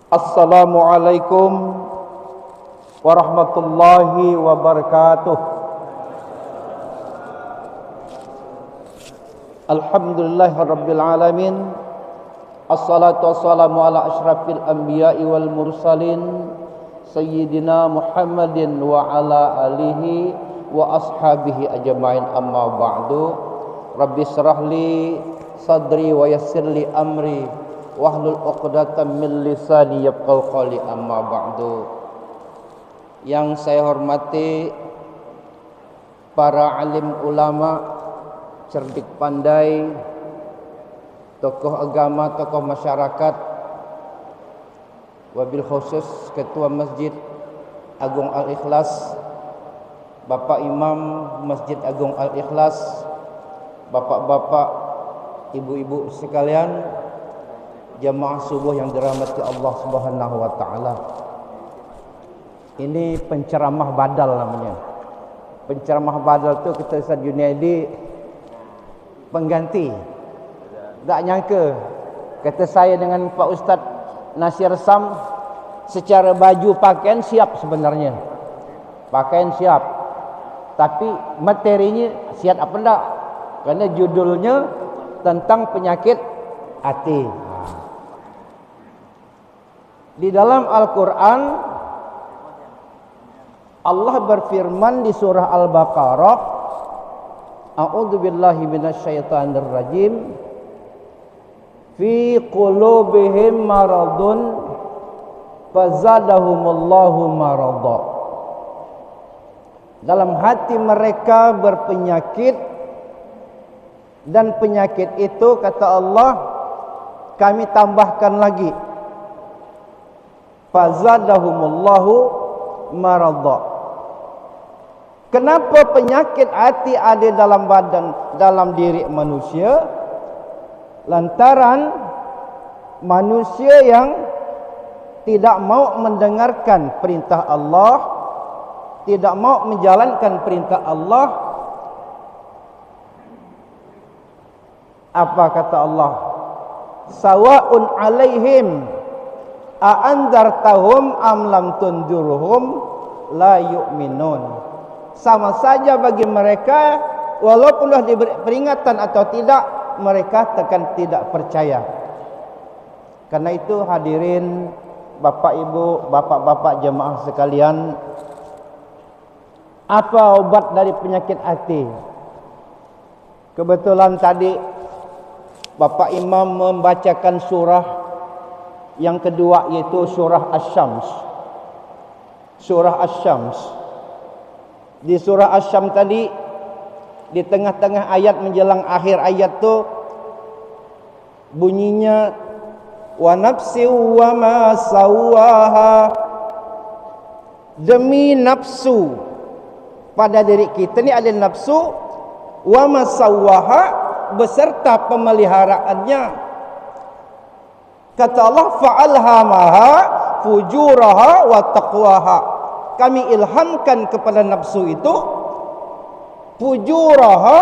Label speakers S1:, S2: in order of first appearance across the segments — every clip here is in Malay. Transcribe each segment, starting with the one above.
S1: Assalamualaikum warahmatullahi wabarakatuh. Alhamdulillahirabbil alamin. Assalatu wassalamu ala asyrafil anbiya'i wal mursalin sayyidina Muhammadin wa ala alihi wa ashabihi ajmain, amma ba'du. Rabbi shrah li sadri wa yassir li amri wahlul 'uqdatam min lisani yafqahu qawli, amma ba'du. Yang saya hormati para alim ulama, cerdik pandai, tokoh agama, tokoh masyarakat, wabil khusus Ketua Masjid Agung Al-Ikhlas, Bapak Imam Masjid Agung Al-Ikhlas, bapak-bapak, ibu-ibu sekalian, jamaah subuh yang dirahmati Allah Subhanahu wa taala. Ini penceramah badal namanya. Penceramah badal tu kita Ustaz Junaidi pengganti. Tak nyangka kata saya dengan Pak Ustaz Nasir Sam, secara baju pakaian siap sebenarnya. Pakaian siap. Tapi materinya siap apa enggak? Karena judulnya tentang penyakit hati. Di dalam Al-Quran Allah berfirman di surah Al-Baqarah, A'udzu billahi minasyaitonir rajim, fi qulubihim maradun fazadahumullahu marada. Dalam hati mereka berpenyakit, dan penyakit itu kata Allah kami tambahkan lagi, fazadahumullahu marada. Kenapa penyakit hati ada dalam badan, dalam diri manusia? Lantaran manusia yang tidak mau mendengarkan perintah Allah, tidak mau menjalankan perintah Allah. Apa kata Allah? Sawa'un alaihim a'anzartahum am lam tunzurhum la yu'minun. Sama saja bagi mereka, walaupun dah diberi peringatan atau tidak, mereka tekan tidak percaya. Karena itu hadirin Bapak Ibu, Bapak-bapak jemaah sekalian, apa obat dari penyakit hati? Kebetulan tadi Bapak Imam membacakan surah yang kedua, yaitu surah Asy-Syams. Surah Asy-Syams. Di surah Asy-Syams tadi, di tengah-tengah ayat menjelang akhir ayat tu bunyinya wa nafsi wa ma sawaha, demi nafsu. Pada diri kita ni ada nafsu, wa ma sawaha, beserta pemeliharaannya. Kata Allah, fa'alhamaha fujuraha wa taqwaha. Kami ilhamkan kepada nafsu itu fujuraha,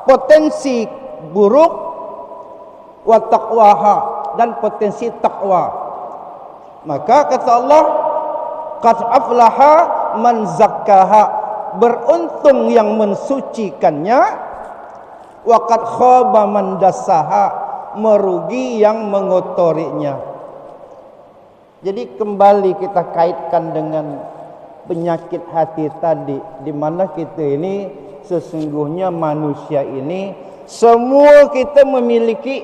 S1: potensi buruk, wa taqwaha, dan potensi takwa. Maka kata Allah, qad aflaha man zakkaha, beruntung yang mensucikannya, wa qad khaba man dassaha, merugi yang mengotorinya. Jadi kembali kita kaitkan dengan penyakit hati tadi, di mana kita ini sesungguhnya manusia ini semua kita memiliki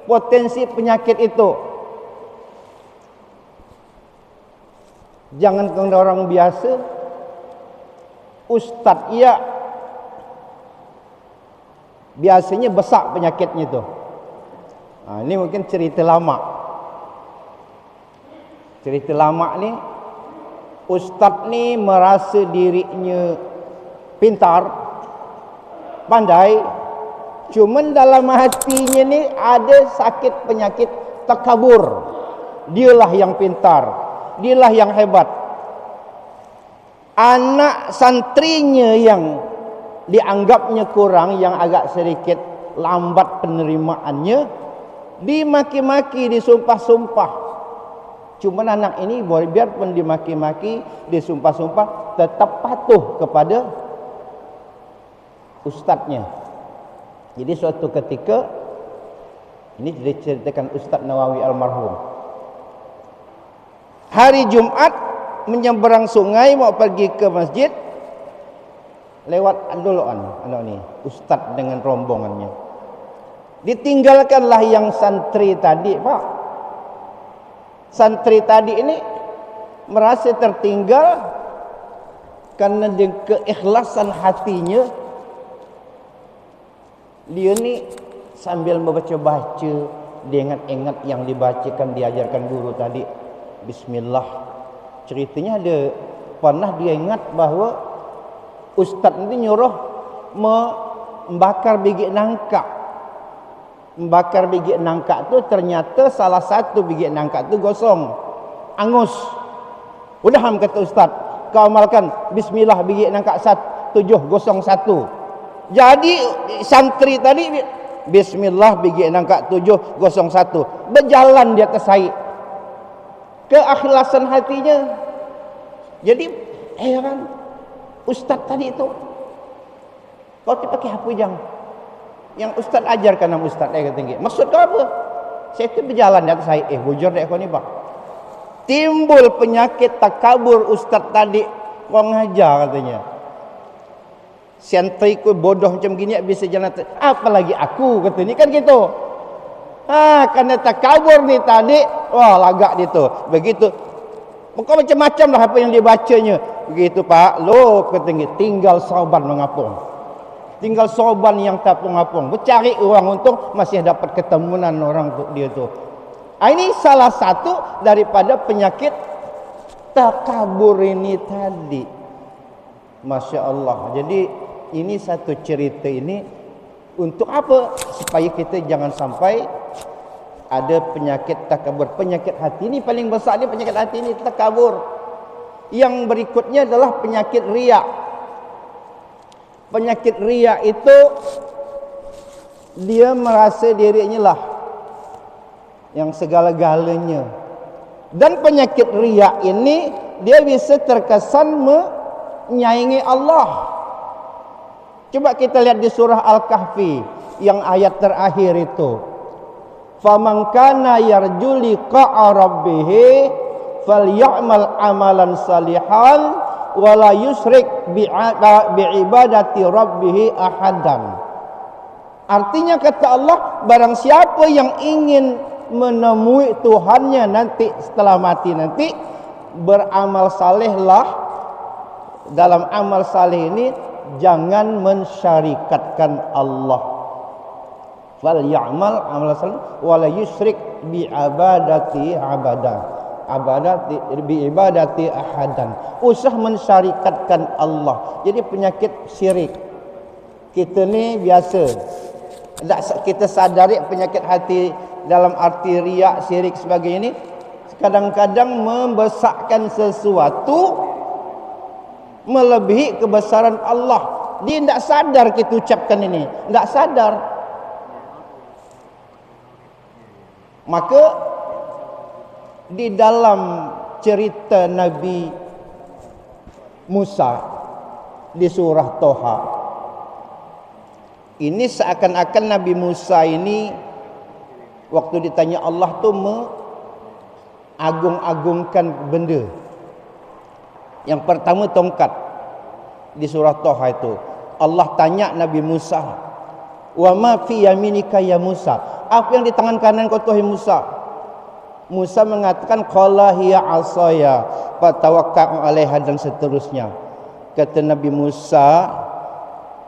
S1: potensi penyakit itu. Jangan kena orang biasa, ustaz ya, biasanya besar penyakitnya itu. Ini mungkin cerita lama. Cerita lama ni, ustaz ni merasa dirinya pintar, pandai, cuman dalam hatinya ni ada sakit penyakit takabur. Dialah yang pintar, dialah yang hebat. Anak santrinya yang dianggapnya kurang, yang agak sedikit lambat penerimaannya, dimaki-maki, disumpah-sumpah. Cuma anak ini biarpun dimaki-maki, disumpah-sumpah, tetap patuh kepada ustadznya. Jadi suatu ketika, ini diceritakan Ustaz Nawawi almarhum, hari Jumat menyeberang sungai mau pergi ke masjid, lewat duluan anak ni ustaz dengan rombongannya. Ditinggalkanlah yang santri tadi, Pak. Santri tadi ini merasa tertinggal karena dengan keikhlasan hatinya dia ni sambil membaca-baca, dia ingat-ingat yang dibacakan, diajarkan guru tadi. Bismillah. Ceritanya ada pernah dia ingat bahawa ustaz ini nyuruh membakar biji nangka. Membakar biji nangka tu ternyata salah satu biji nangka tu gosong, angus. Udah kata ustaz, kau amalkan bismillah biji nangka 701. Jadi santri tadi bismillah biji nangka 701, berjalan di atas air. Keikhlasan hatinya. Jadi heran ustaz tadi itu, kau pakai apa jang? Yang ustaz ajarkan nama ustaz tinggi. Maksud kau apa? Saya tu berjalan di atas air. Bujur dek kau ni bang. Timbul penyakit takabur ustaz tadi. Kau ngajar katanya. Santri ku bodoh macam gini bisa jalan. Apalagi aku kata ni kan gitu. Karena takabur ni tadi, wah lagak dia tu. Begitu. Kau macam-macam lah apa yang dia bacanya. Begitu Pak. Lo katanya tinggal sabar mengapung. Tinggal sorban yang tapung-apung. Bercari orang untung masih dapat ketemuan orang untuk dia tu. Ini salah satu daripada penyakit takabur ini tadi. Masya Allah. Jadi ini satu cerita ini untuk apa? Supaya kita jangan sampai ada penyakit takabur. Penyakit hati ini paling besar ni, penyakit hati ini takabur. Yang berikutnya adalah penyakit riak. Penyakit riya itu dia merasa dirinya lah yang segala-galanya. Dan penyakit riya ini dia bisa terkesan menyaingi Allah. Coba kita lihat di surah Al-Kahfi yang ayat terakhir itu. Faman kana yarju liqa'a rabbih falyamal amalan salihan wala yusrik bi'ibadati rabbih ahadan. Artinya kata Allah, barang siapa yang ingin menemui Tuhannya nanti setelah mati nanti, beramal salehlah. Dalam amal saleh ini jangan mensyarikatkan Allah. Fal ya'mal amal saleh wala yusrik bi'ibadati abadan. Ibadati ahadan. Usah mensyarikatkan Allah. Jadi penyakit syirik kita ni biasa. Kita sadari penyakit hati dalam arti riak, syirik sebagainya ni kadang-kadang membesarkan sesuatu melebihi kebesaran Allah. Dia tidak sadar kita ucapkan ini, tidak sadar. Maka di dalam cerita Nabi Musa di surah Toha ini seakan-akan Nabi Musa ini waktu ditanya Allah tu mengagung-agungkan benda. Yang pertama tongkat di surah Toha itu. Allah tanya Nabi Musa, "Wa ma fi yaminika ya Musa?" Apa yang di tangan kanan kau tuhai Musa? Musa mengatakan qala hiya asaya fatawakka'u 'alaiha dan seterusnya. Kata Nabi Musa,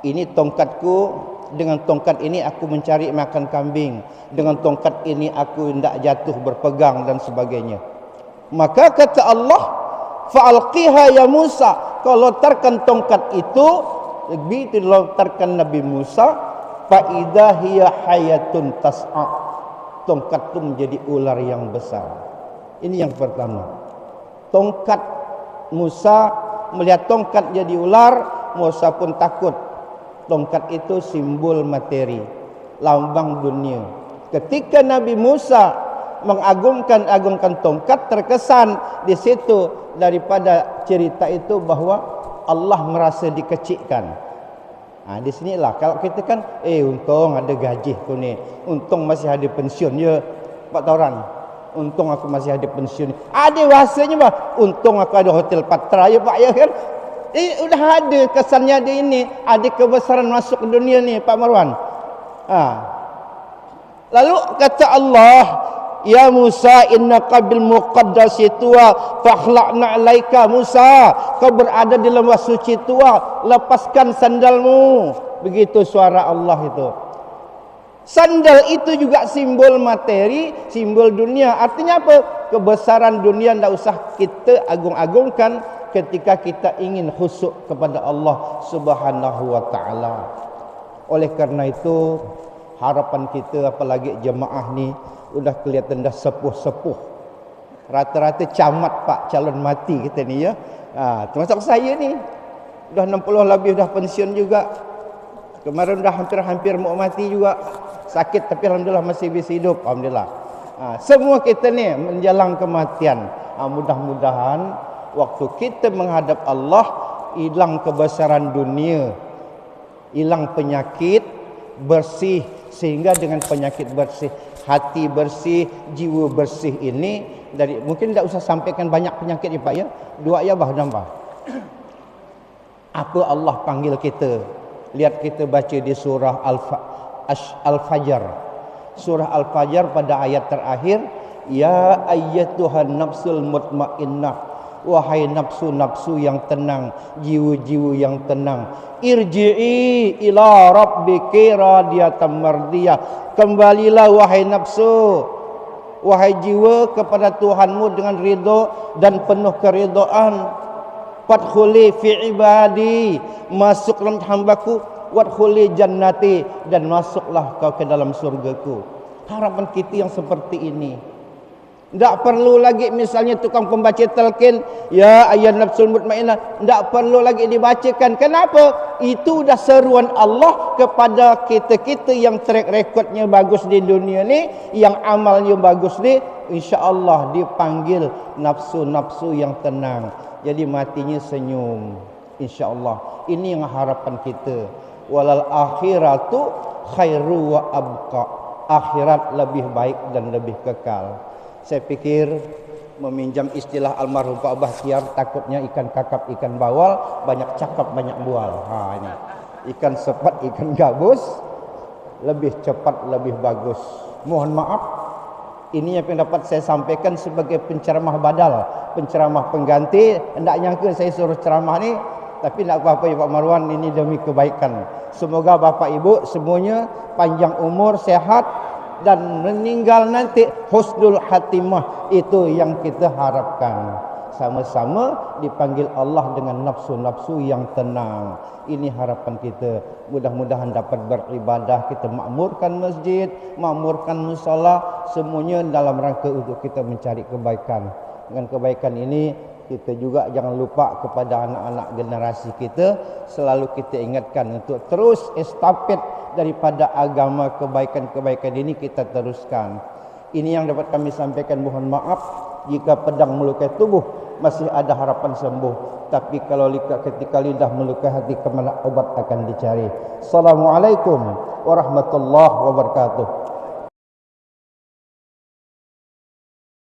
S1: ini tongkatku, dengan tongkat ini aku mencari makan kambing, dengan tongkat ini aku hendak jatuh berpegang dan sebagainya. Maka kata Allah, fa'alqiha ya Musa, kau lontarkan tongkat itu. Lebih dilontarkan Nabi Musa, fa idza hiya hayatun tas'a, tongkat itu menjadi ular yang besar. Ini yang pertama. Tongkat Musa, melihat tongkat jadi ular, Musa pun takut. Tongkat itu simbol materi, lambang dunia. Ketika Nabi Musa mengagungkan tongkat, terkesan di situ daripada cerita itu bahawa Allah merasa dikecilkan. Di sinilah kalau kita kan untung ada gaji aku ni, untung masih ada pensiun ya Pak Tauran, untung aku masih ada pensiun. Ada rasanya bah, untung aku ada hotel Patra ya Pak ya kan. Udah ada kesannya ada ini, ada kebesaran masuk ke dunia ni Pak Marwan. Lalu kata Allah, ya Musa innaka bil muqaddasi tuwa fakhla'na alaika. Musa, kau berada di lembah suci tua, lepaskan sandalmu. Begitu suara Allah itu. Sandal itu juga simbol materi, simbol dunia. Artinya apa? Kebesaran dunia tidak usah kita agung-agungkan ketika kita ingin khusyuk kepada Allah Subhanahu wa taala. Oleh karena itu, harapan kita apalagi jemaah ni udah kelihatan dah sepuh-sepuh. Rata-rata camat Pak calon mati kita ni ya. Termasuk saya ni. Dah 60 lebih dah pensiun juga. Kemarin dah hampir-hampir mau mati juga. Sakit tapi alhamdulillah masih bisa hidup. Alhamdulillah. Semua kita ni menjelang kematian. Mudah-mudahan waktu kita menghadap Allah, hilang kebesaran dunia, hilang penyakit, bersih. Sehingga dengan penyakit bersih, hati bersih, jiwa bersih ini dari mungkin tidak usah sampaikan banyak penyakit ya Pak ya. 2 ayat bah nambah. Apa Allah panggil kita? Lihat kita baca di surah Al-Fajr. Surah Al-Fajr pada ayat terakhir, ya ayyatuhan nafsul mutmainnah. Wahai nafsu-nafsu yang tenang, jiwa-jiwa yang tenang, irji'i ila rabbiki radiyatan mardiyah. Kembalilah wahai nafsu, wahai jiwa kepada Tuhanmu dengan ridha dan penuh keridhaan. Fadkhuli fi ibadi, masuk dalam hambaku. Wadkhuli jannati, dan masuklah kau ke dalam surgaku. Harapan kita yang seperti ini. Tak perlu lagi misalnya tukang pembaca talqin, ya ayyuhan nafsul mutmainnah, tak perlu lagi dibacakan. Kenapa? Itu dah seruan Allah kepada kita-kita yang track recordnya bagus di dunia ni, yang amalnya bagus ni, insya-Allah dipanggil nafsu-nafsu yang tenang. Jadi matinya senyum, insya-Allah. Ini yang harapan kita. Walal akhiratu khairu wa abqa. Akhirat lebih baik dan lebih kekal. Saya pikir meminjam istilah almarhum Pak Bahtiar, takutnya ikan kakap, ikan bawal, banyak cakap, banyak bual. Ini ikan sepat, ikan gabus, lebih cepat, lebih bagus. Mohon maaf, ini yang dapat saya sampaikan sebagai penceramah badal, penceramah pengganti. Tidak nyangka saya suruh ceramah ni, tapi tidak apa-apa ya Pak Marwan, ini demi kebaikan. Semoga Bapak Ibu semuanya panjang umur, sehat, dan meninggal nanti husnul khatimah. Itu yang kita harapkan. Sama-sama dipanggil Allah dengan nafsu-nafsu yang tenang. Ini harapan kita. Mudah-mudahan dapat beribadah, kita makmurkan masjid, makmurkan musala, semuanya dalam rangka untuk kita mencari kebaikan. Dengan kebaikan ini kita juga jangan lupa kepada anak-anak generasi kita, selalu kita ingatkan untuk terus estafet daripada agama kebaikan-kebaikan ini kita teruskan. Ini yang dapat kami sampaikan. Mohon maaf jika pedang melukai tubuh masih ada harapan sembuh, tapi kalau ketika lidah melukai hati, kemana obat akan dicari. Assalamualaikum warahmatullahi wabarakatuh.